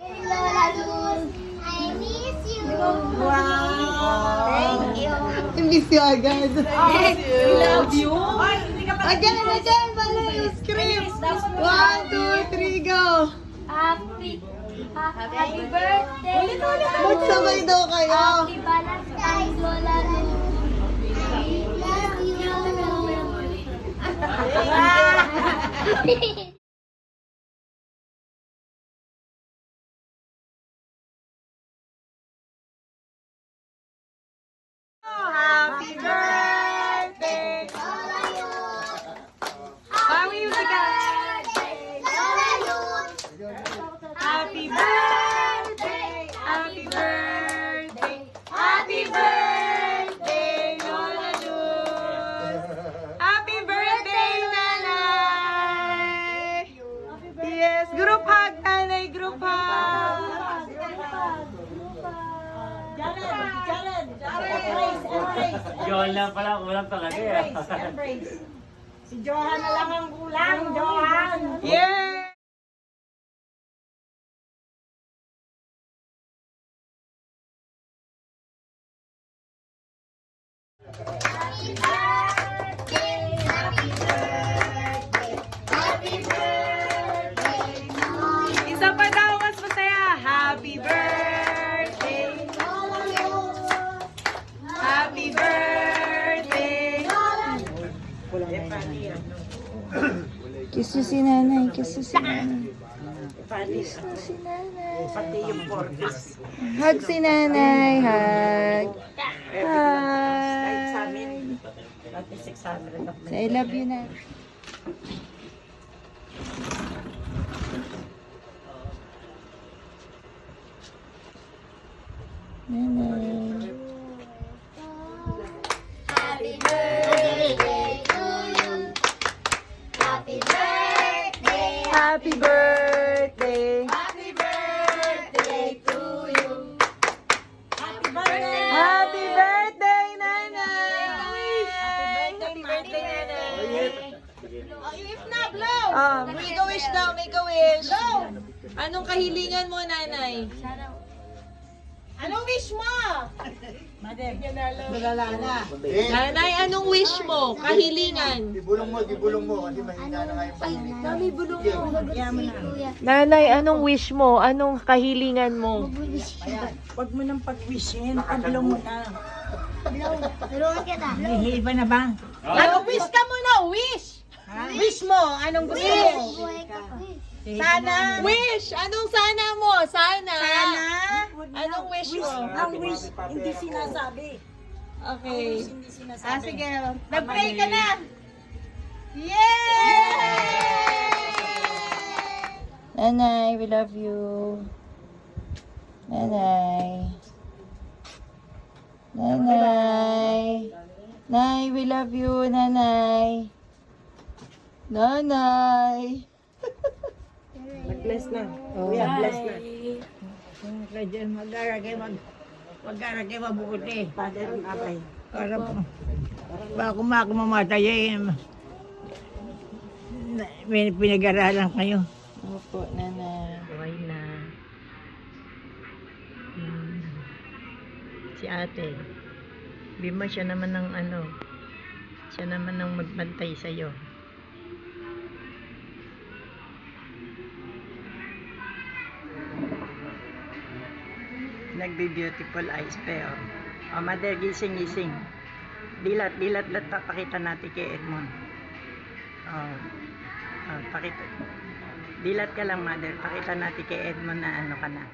Lola Luz, I miss you. Wow! Thank you. I miss you agad. I love you. Again, balay, script. 1, 2, 3, go. Happy birthday. Magsabay daw kayo. Happy Valentine's, Lola Luz. I love you. Happy birthday. Happy Happy birthday. Happy birthday. Happy birthday, Lola Luz. Happy birthday, Nanay. Yes, group hug, Nanay, group hug. Johan lang pala, kulang talaga eh. Si Johan na lang ang kulang, Johan. Yeah. Happy birthday. Happy birthday. Happy birthday. Isa pa daw, mas masaya. Happy birthday. Happy birthday. Kiss si nanay, kiss si nanay. Kiss si nanay. Pati yung portis. Hug si nanay, hug. Kahit sa Hug. amin, pati 600 of I love you na. Nanay. Happy birthday to you. Happy birthday. Happy birthday. Happy birthday to you. Happy birthday! Happy birthday, nanay. Happy birthday, Nanay. Make a wish daw, make a wish. Anong kahilingan mo, nanay? Anong wish mo? Mother, bulala na. Nanay, anong wish mo? Kahilingan. Ibulong mo, kasi mahina na nga yung pangingin. Mami, bulong mo. Kuya. Nanay, anong wish mo? Anong kahilingan mo? Huwag mo nang pag-wishin, pag-blow mo na. Tulungan kita. Iba na ba? Ano, wish ka muna, wish! Wish mo, anong gusto mo? Buhay ka pa. Sana. Wish! Anong sana mo? Sana. Anong wish mo? Ang wish, hindi sinasabi. Okay. Hindi sinasabi. Sige. Nag-pray ka na. Yay! Nanay, we love you. Nanay. Nanay. Nay, we love you, nanay. Nanay. Bless na. Kuya, bless na. Kaya dyan, mag-aragay mabuti. Father ang abay. Para ako mamatay eh. Pinag-aralan kayo. Opo, nanay. Buhay na. Si ate. Bima siya naman ng siya naman ng magbantay sa'yo. Nagbe-beautiful eyes pa yun. O, mother, gising. Dilat, pakita natin kay Edmond. Pakita. Dilat ka lang, mother. Pakita natin kay Edmond na ano ka na.